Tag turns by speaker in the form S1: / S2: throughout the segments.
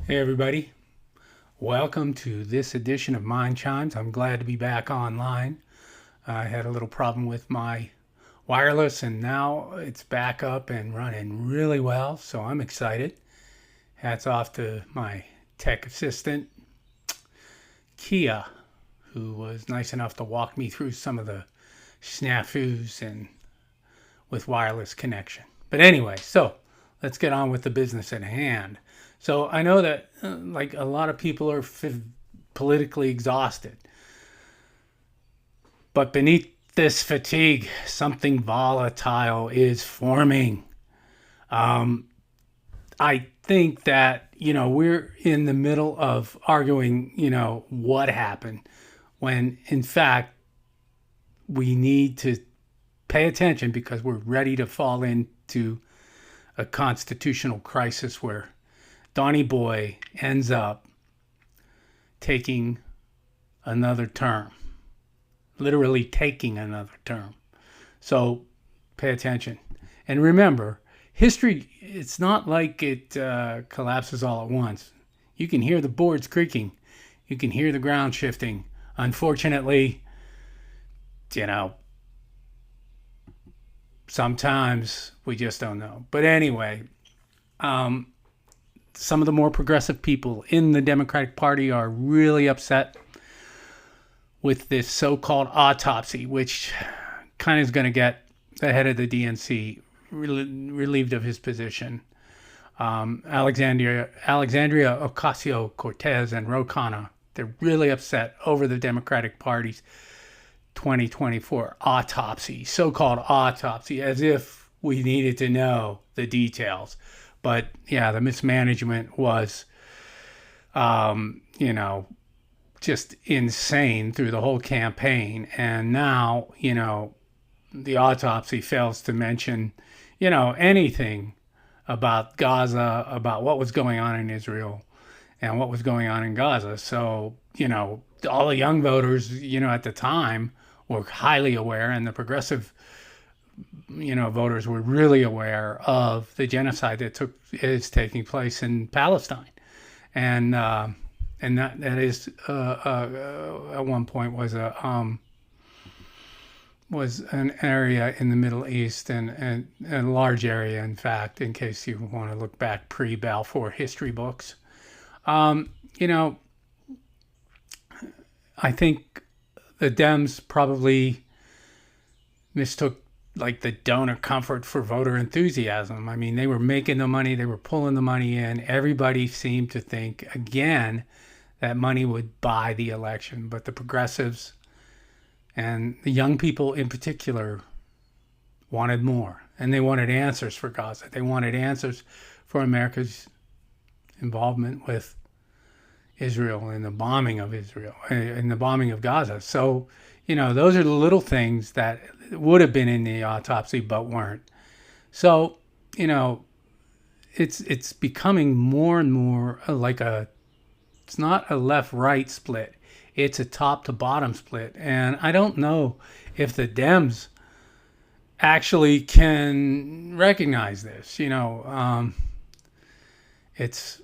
S1: Hey everybody, welcome to this edition of Mind Chimes. I'm glad to be back online. I had a little problem with my wireless and now it's back up and running really well, so I'm excited. Hats off to my tech assistant, Kia, who was nice enough to walk me through some of the snafus and with wireless connection. But anyway, so let's get on with the business at hand. So I know that like a lot of people are politically exhausted, but beneath this fatigue, something volatile is forming. Um, I think that we're in the middle of arguing what happened when in fact we need to pay attention because we're ready to fall into a constitutional crisis where Donny Boy ends up taking another term, literally taking another term. So pay attention. And remember, history, it's not like it collapses all at once. You can hear the boards creaking. You can hear the ground shifting. Unfortunately, sometimes we just don't know. But anyway, some of the more progressive people in the Democratic Party are really upset with this so-called autopsy, which kind of is going to get the head of the DNC relieved of his position. Alexandria Ocasio-Cortez and Ro Khanna, they're really upset over the Democratic Party's 2024 autopsy, so-called autopsy, as if we needed to know the details. But yeah, the mismanagement was, just insane through the whole campaign. And now, the autopsy fails to mention, anything about Gaza, about what was going on in Israel and what was going on in Gaza. So, all the young voters, at the time were highly aware, and the progressive voters were really aware of the genocide that is taking place in Palestine, and that is at one point was an area in the Middle East, and a large area, in fact, in case you want to look back pre-Balfour history books. I think the Dems probably mistook like the donor comfort for voter enthusiasm. I mean, they were making the money, they were pulling the money in. Everybody seemed to think, again, that money would buy the election. But the progressives and the young people in particular wanted more. And they wanted answers for Gaza. They wanted answers for America's involvement with Israel and the bombing of Israel and the bombing of Gaza. So, those are the little things that would have been in the autopsy but weren't. So, it's becoming more and more like it's not a left-right split. It's a top-to-bottom split. And I don't know if the Dems actually can recognize this. It's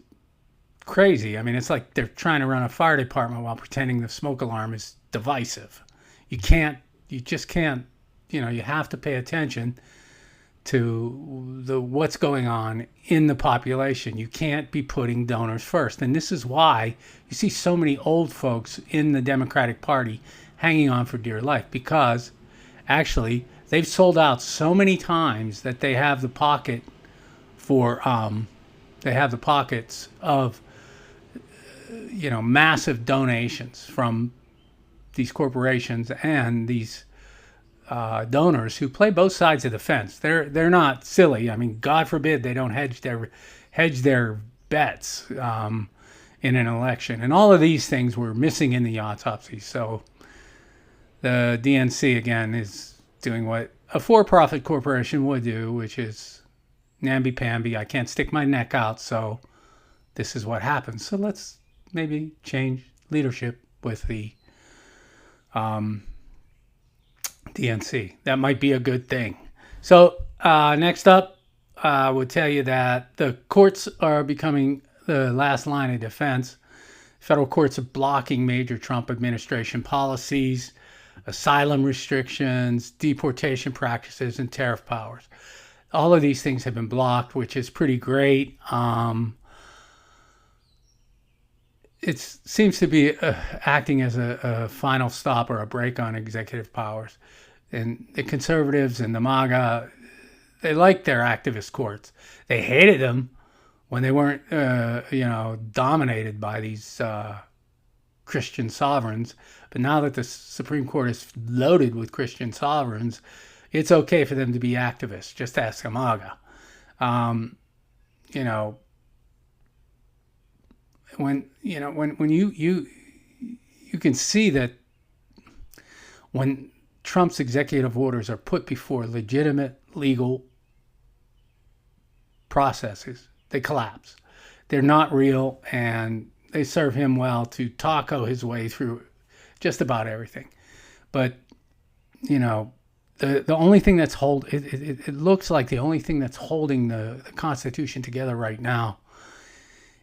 S1: crazy. I mean, it's like they're trying to run a fire department while pretending the smoke alarm is divisive. You just can't, you have to pay attention to what's going on in the population. You can't be putting donors first. And this is why you see so many old folks in the Democratic Party hanging on for dear life, because actually they've sold out so many times that they have the pocket for, they have the pockets of, massive donations from these corporations and these donors who play both sides of the fence. They're not silly. I mean, God forbid they don't hedge their bets in an election. And all of these things were missing in the autopsy. So the DNC again is doing what a for-profit corporation would do, which is namby-pamby. I can't stick my neck out, so this is what happens. So let's maybe change leadership with the DNC. That might be a good thing. So next up, I would tell you that the courts are becoming the last line of defense. Federal courts are blocking major Trump administration policies, asylum restrictions, deportation practices, and tariff powers. All of these things have been blocked, which is pretty great. It seems to be acting as a final stop or a break on executive powers. And the conservatives and the MAGA, they like their activist courts. They hated them when they weren't, dominated by these Christian sovereigns. But now that the Supreme Court is loaded with Christian sovereigns, it's okay for them to be activists. Just ask MAGA. When you can see that when Trump's executive orders are put before legitimate legal processes, they collapse. They're not real, and they serve him well to taco his way through just about everything. But the only thing that's it looks like the only thing that's holding the Constitution together right now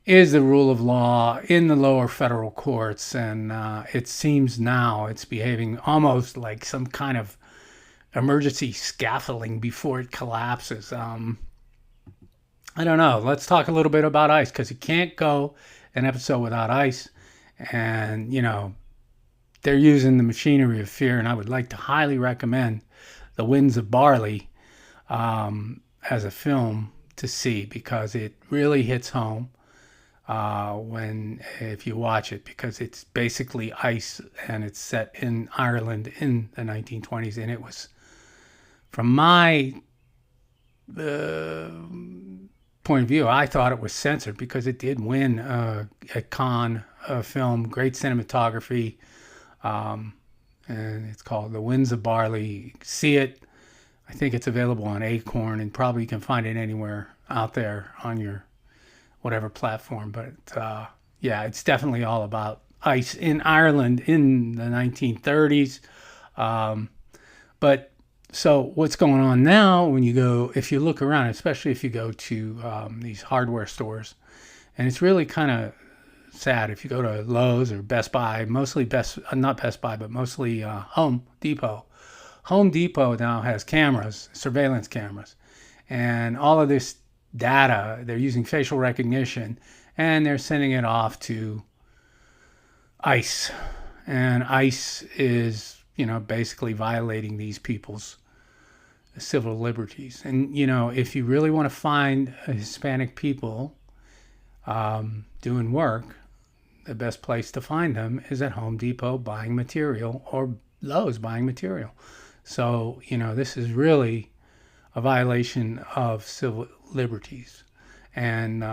S1: is the rule of law in the lower federal courts, and it seems now it's behaving almost like some kind of emergency scaffolding before it collapses. I don't know. Let's talk a little bit about ICE, because you can't go an episode without ICE. And, they're using the machinery of fear, and I would like to highly recommend The Winds of Barley as a film to see, because it really hits home if you watch it, because it's basically ICE, and it's set in Ireland in the 1920s. And it was, from my point of view, I thought it was censored, because it did win at Cannes film, great cinematography, and it's called The Winds of Barley. See it. I think it's available on Acorn, and probably you can find it anywhere out there on your whatever platform. But it's definitely all about ICE in Ireland in the 1930s. But so what's going on now if you look around, especially if you go to these hardware stores, and it's really kind of sad. If you go to Lowe's or Best Buy, mostly not Best Buy, but mostly Home Depot. Home Depot now has cameras, surveillance cameras, and all of this data, they're using facial recognition, and they're sending it off to ICE. And ICE is, basically violating these people's civil liberties. And, if you really want to find Hispanic people doing work, the best place to find them is at Home Depot buying material, or Lowe's buying material. So, this is really a violation of civil liberties. And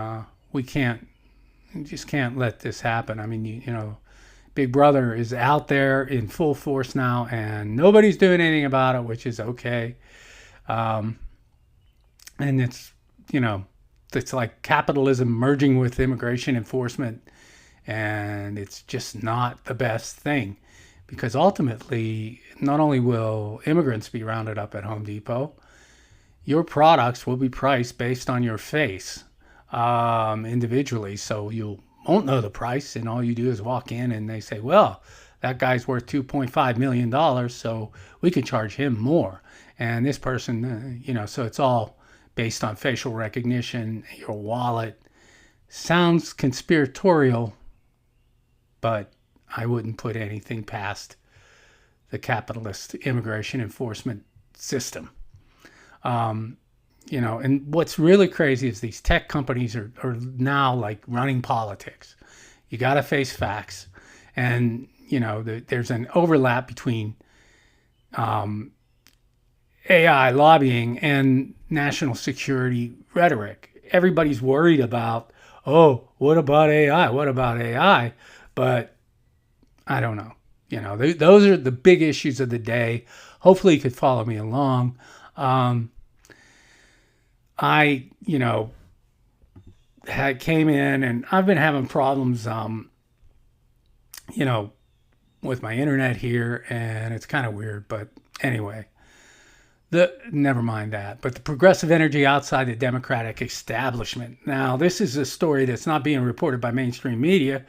S1: we just can't let this happen. I mean, Big Brother is out there in full force now, and nobody's doing anything about it, which is okay. And it's, it's like capitalism merging with immigration enforcement, and it's just not the best thing, because ultimately, not only will immigrants be rounded up at Home Depot, your products will be priced based on your face individually. So you won't know the price, and all you do is walk in and they say, well, that guy's worth $2.5 million, so we could charge him more. And this person, so it's all based on facial recognition, your wallet. Sounds conspiratorial, but I wouldn't put anything past the capitalist immigration enforcement system. And what's really crazy is these tech companies are now like running politics. You got to face facts. And, there's an overlap between AI lobbying and national security rhetoric. Everybody's worried about, what about AI? What about AI? But I don't know. Those are the big issues of the day. Hopefully you could follow me along. I came in, and I've been having problems, with my internet here, and it's kind of weird. But anyway, Never mind that, but the progressive energy outside the Democratic establishment. Now, this is a story that's not being reported by mainstream media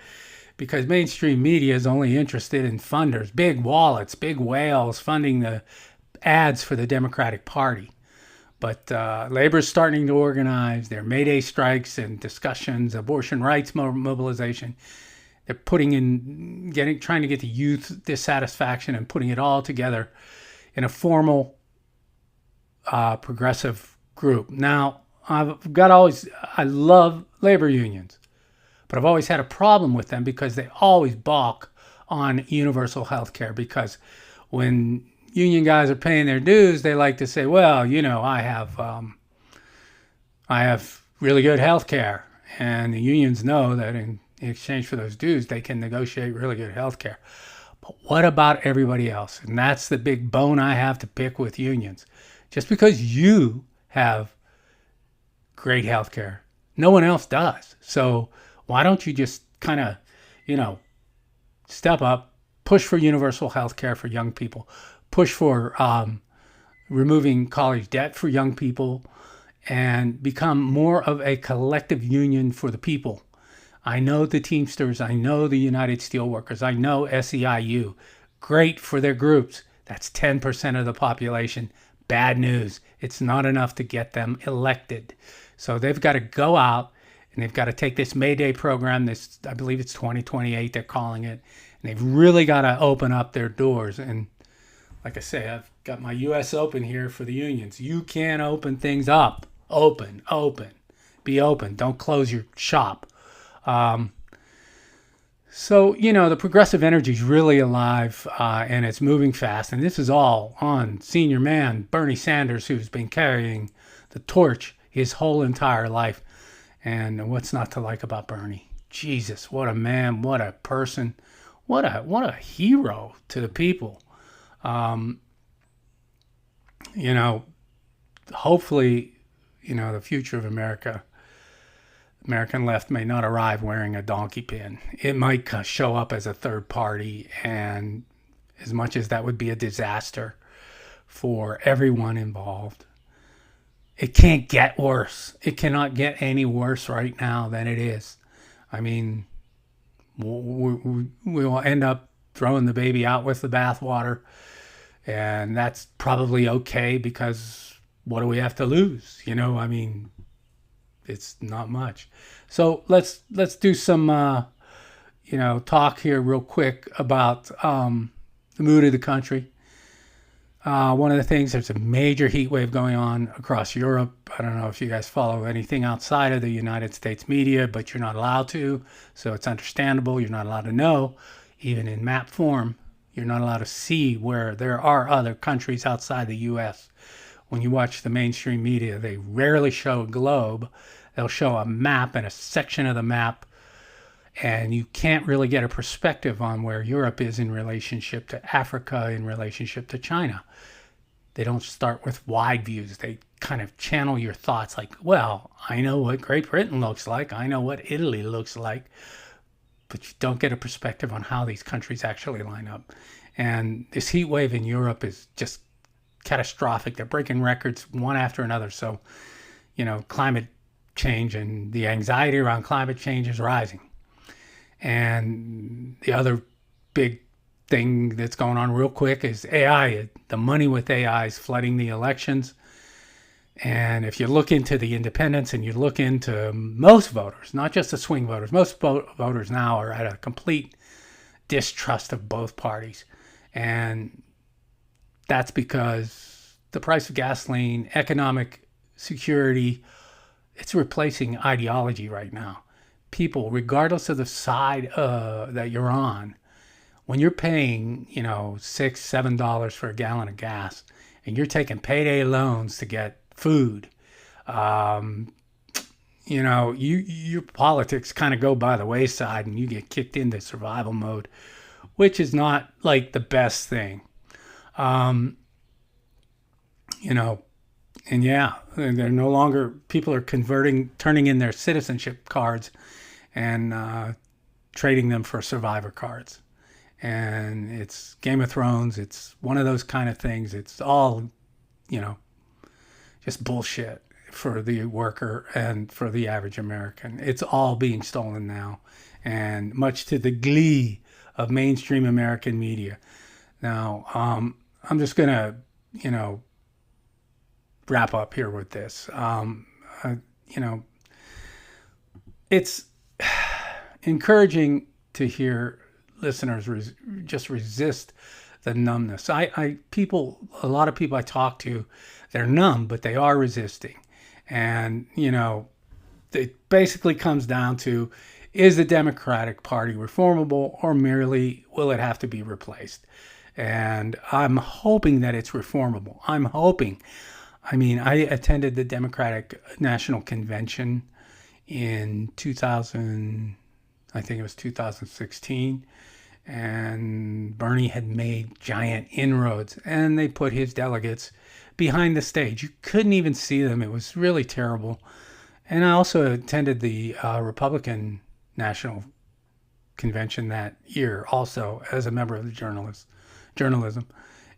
S1: because mainstream media is only interested in funders, big wallets, big whales funding the ads for the Democratic Party. But labor is starting to organize. Their May Day strikes and discussions, abortion rights mobilization. They're trying to get the youth dissatisfaction and putting it all together in a formal progressive group. Now, I love labor unions, but I've always had a problem with them because they always balk on universal health care. Because when union guys are paying their dues, they like to say, well, I have really good health care. And the unions know that in exchange for those dues, they can negotiate really good health care. But what about everybody else? And that's the big bone I have to pick with unions. Just because you have great health care, no one else does. So why don't you just kind of, step up, push for universal health care for young people, push for removing college debt for young people, and become more of a collective union for the people. I know the Teamsters, I know the United Steelworkers, I know SEIU. Great for their groups. That's 10% of the population. Bad news. It's not enough to get them elected. So they've got to go out and they've got to take this May Day program, I believe it's 2028, they're calling it, and they've really got to open up their doors. And like I say, I've got my US Open here for the unions. You can open things up. Open. Be open. Don't close your shop. So, the progressive energy is really alive and it's moving fast. And this is all on senior man Bernie Sanders, who's been carrying the torch his whole entire life. And what's not to like about Bernie? Jesus, what a man, what a person, what a hero to the people. Hopefully, the future of American left may not arrive wearing a donkey pin. It might show up as a third party, and as much as that would be a disaster for everyone involved, it can't get worse. It cannot get any worse right now than it is. I mean, we will end up throwing the baby out with the bathwater, and that's probably okay because what do we have to lose? It's not much. So let's do some talk here real quick about the mood of the country. One of the things, there's a major heat wave going on across Europe. I don't know if you guys follow anything outside of the United States media, but you're not allowed to, so it's understandable. You're not allowed to know, even in map form. You're not allowed to see where there are other countries outside the U.S. When you watch the mainstream media, they rarely show a globe. They'll show a map and a section of the map, and you can't really get a perspective on where Europe is in relationship to Africa, in relationship to China. They don't start with wide views. They kind of channel your thoughts like, well, I know what Great Britain looks like. I know what Italy looks like. But you don't get a perspective on how these countries actually line up. And this heat wave in Europe is just catastrophic. They're breaking records one after another. So, climate change and the anxiety around climate change is rising. And the other big thing that's going on real quick is AI. The money with AI is flooding the elections. And if you look into the independents and you look into most voters, not just the swing voters, most voters now are at a complete distrust of both parties. And that's because the price of gasoline, economic security, it's replacing ideology right now. People, regardless of the side that you're on, when you're paying, $6, $7 for a gallon of gas, and you're taking payday loans to get food, your politics kind of go by the wayside, and you get kicked into survival mode, which is not like the best thing. And yeah, they're no longer, people are turning in their citizenship cards and trading them for survivor cards. And it's Game of Thrones. It's one of those kind of things. It's all just bullshit for the worker and for the average American. It's all being stolen now, and much to the glee of mainstream American media. Now, I'm just going to, wrap up here with this. It's encouraging to hear listeners just resist the numbness. A lot of people I talk to, they're numb, but they are resisting. And, it basically comes down to, is the Democratic Party reformable, or merely will it have to be replaced? And I'm hoping that it's reformable. I attended the Democratic National Convention in 2016, and Bernie had made giant inroads, and they put his delegates behind the stage. You couldn't even see them. It was really terrible. And I also attended the Republican National Convention that year, also as a member of the journalism.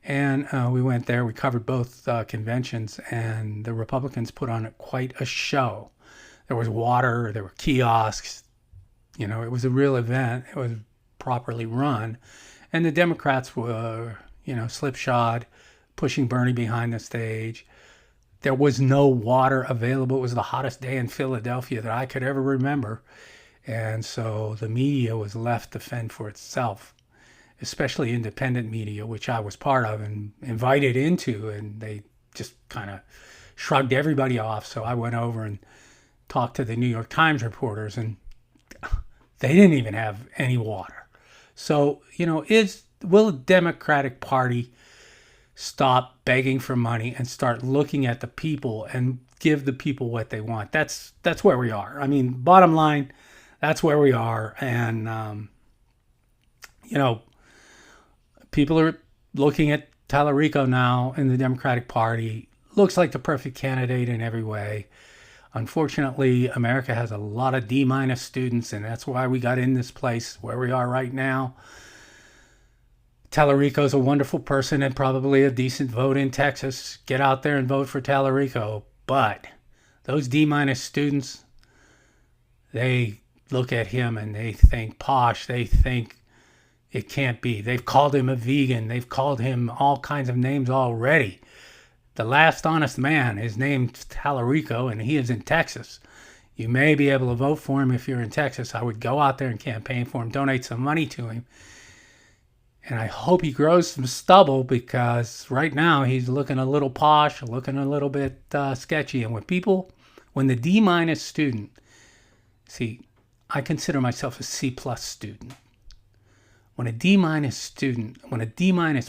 S1: And we went there. We covered both conventions, and the Republicans put on quite a show. There was water. There were kiosks. It was a real event. It was properly run. And the Democrats were, slipshod, pushing Bernie behind the stage. There was no water available. It was the hottest day in Philadelphia that I could ever remember. And so the media was left to fend for itself, especially independent media, which I was part of and invited into, and they just kind of shrugged everybody off. So I went over and talked to the New York Times reporters, and they didn't even have any water. So, will the Democratic Party stop begging for money and start looking at the people and give the people what they want? That's where we are. Bottom line, that's where we are. And, people are looking at Tallarico now in the Democratic Party. Looks like the perfect candidate in every way. Unfortunately, America has a lot of D- students, and that's why we got in this place where we are right now. Tallarico's a wonderful person and probably a decent vote in Texas. Get out there and vote for Tallarico. But those D- students, they look at him and they think posh. They think it can't be. They've called him a vegan. They've called him all kinds of names already. The last honest man is named Tallarico, and he is in Texas. You may be able to vote for him if you're in Texas. I would go out there and campaign for him, donate some money to him. And I hope he grows some stubble, because right now he's looking a little posh, looking a little bit sketchy. And when the D- student, see, I consider myself a C+ student. When a D-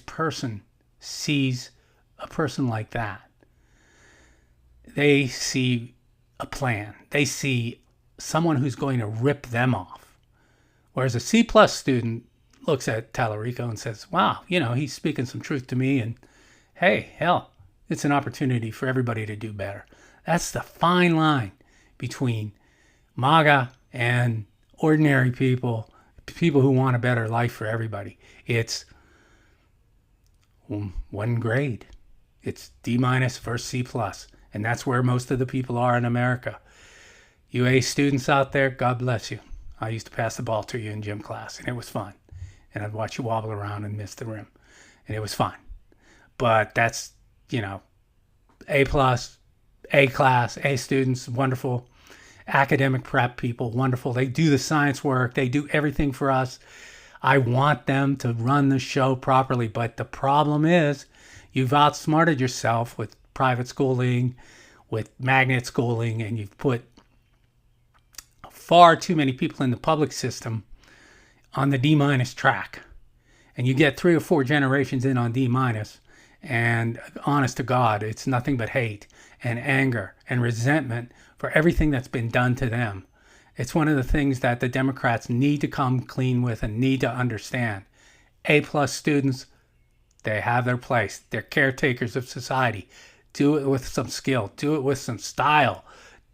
S1: person sees a person like that, they see a plan. They see someone who's going to rip them off. Whereas a C+ student looks at Tallarico and says, wow, he's speaking some truth to me, and hey, hell, it's an opportunity for everybody to do better. That's the fine line between MAGA and ordinary people who want a better life for everybody. It's one grade. It's D- versus C+. And that's where most of the people are in America. You A students out there, God bless you. I used to pass the ball to you in gym class, and it was fun. And I'd watch you wobble around and miss the rim. And it was fun. But that's, A+, A class, A students, wonderful. Academic prep people, wonderful. They do the science work. They do everything for us. I want them to run the show properly. But the problem is, you've outsmarted yourself with private schooling, with magnet schooling, and you've put far too many people in the public system on the D- track. And you get 3 or 4 generations in on D-, and honest to God, it's nothing but hate and anger and resentment for everything that's been done to them. It's one of the things that the Democrats need to come clean with and need to understand. A+ students, they have their place. They're caretakers of society. Do it with some skill. Do it with some style.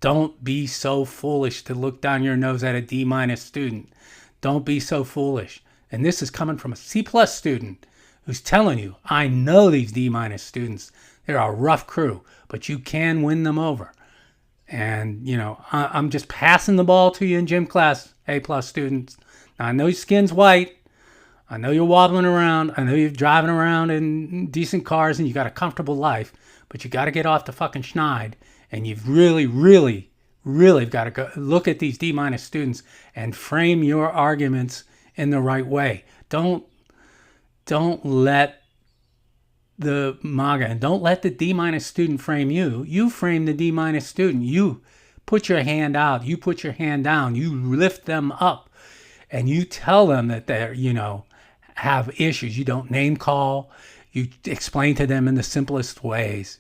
S1: Don't be so foolish to look down your nose at a D- student. Don't be so foolish. And this is coming from a C+ student who's telling you, I know these D minus students, they're a rough crew, but you can win them over. And, I'm just passing the ball to you in gym class, A plus students. Now, I know your skin's white. I know you're wobbling around. I know you're driving around in decent cars and you got a comfortable life, but you got to get off the fucking schneid. And you've really, really, really got to go look at these D minus students and frame your arguments in the right way. Don't let the MAGA and don't let the D minus student frame you. You frame the D minus student. You put your hand out. You put your hand down. You lift them up and you tell them that they're, have issues. You don't name call. You explain to them in the simplest ways.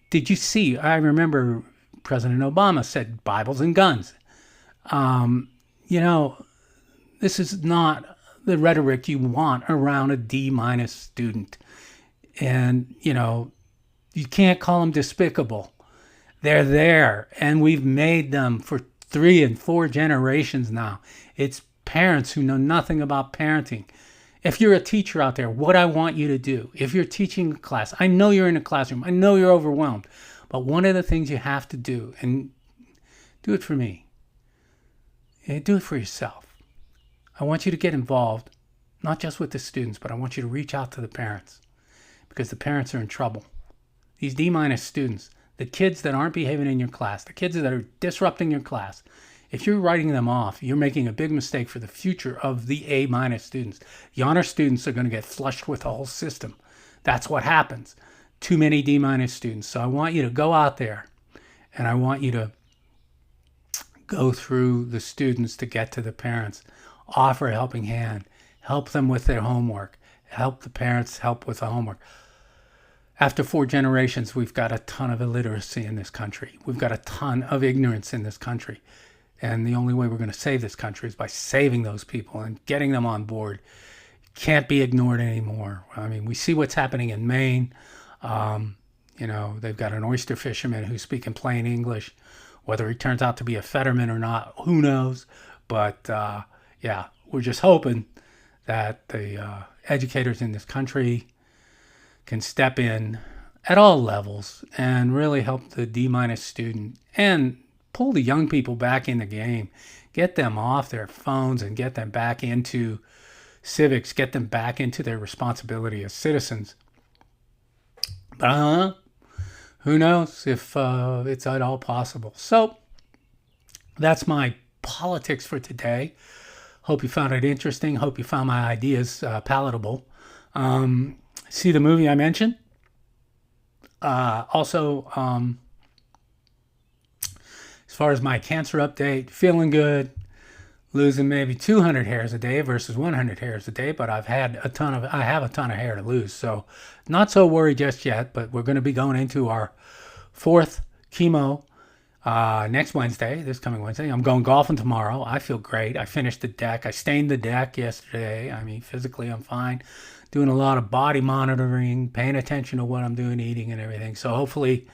S1: Did you see? I remember President Obama said Bibles and guns. This is not the rhetoric you want around a D minus student. And, you can't call them despicable. They're there, and we've made them for 3 and 4 generations now. It's parents who know nothing about parenting. If you're a teacher out there, what I want you to do, if you're teaching a class, I know you're in a classroom, I know you're overwhelmed, but one of the things you have to do, and do it for me, and do it for yourself. I want you to get involved, not just with the students, but I want you to reach out to the parents, because the parents are in trouble. These D minus students, the kids that aren't behaving in your class, the kids that are disrupting your class, if you're writing them off, you're making a big mistake for the future of the A minus students. The honor students are going to get flushed with the whole system. That's what happens. Too many D minus students. So I want you to go out there and I want you to go through the students to get to the parents. Offer a helping hand. Help them with their homework. Help the parents help with the homework. After 4 generations, we've got a ton of illiteracy in this country. We've got a ton of ignorance in this country. And the only way we're going to save this country is by saving those people and getting them on board. Can't be ignored anymore. I mean, we see what's happening in Maine. They've got an oyster fisherman who's speaking plain English. Whether he turns out to be a Fetterman or not, who knows? But, we're just hoping that the educators in this country can step in at all levels and really help the D minus student and pull the young people back in the game, get them off their phones and get them back into civics, get them back into their responsibility as citizens. But who knows if it's at all possible. So that's my politics for today. Hope you found it interesting. Hope you found my ideas palatable. See the movie I mentioned? Also, as far as my cancer update, feeling good, losing maybe 200 hairs a day versus 100 hairs a day, but I have a ton of hair to lose, so not so worried just yet. But we're going to be going into our 4th chemo next Wednesday, this coming Wednesday. I'm going golfing tomorrow. I feel great. I finished the deck. I stained the deck yesterday. I mean, physically I'm fine. Doing a lot of body monitoring, paying attention to what I'm doing, eating and everything. So hopefully,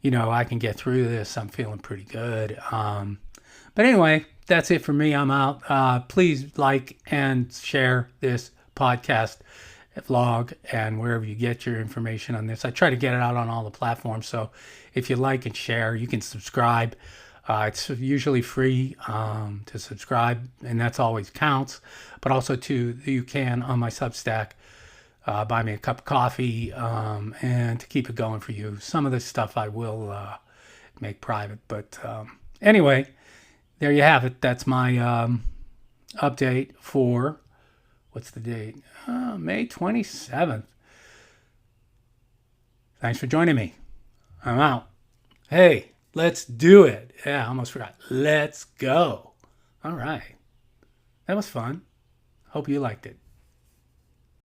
S1: I can get through this. I'm feeling pretty good. But anyway, that's it for me. I'm out. Please like and share this podcast, vlog, and wherever you get your information on this. I try to get it out on all the platforms. So if you like and share, you can subscribe. It's usually free to subscribe, and that's always counts. But also, too, you can, on my Substack, buy me a cup of coffee and to keep it going for you. Some of this stuff I will make private. But anyway, there you have it. That's my update for, what's the date? May 27th. Thanks for joining me. I'm out. Hey, let's do it. Yeah, I almost forgot. Let's go. All right. That was fun. Hope you liked it.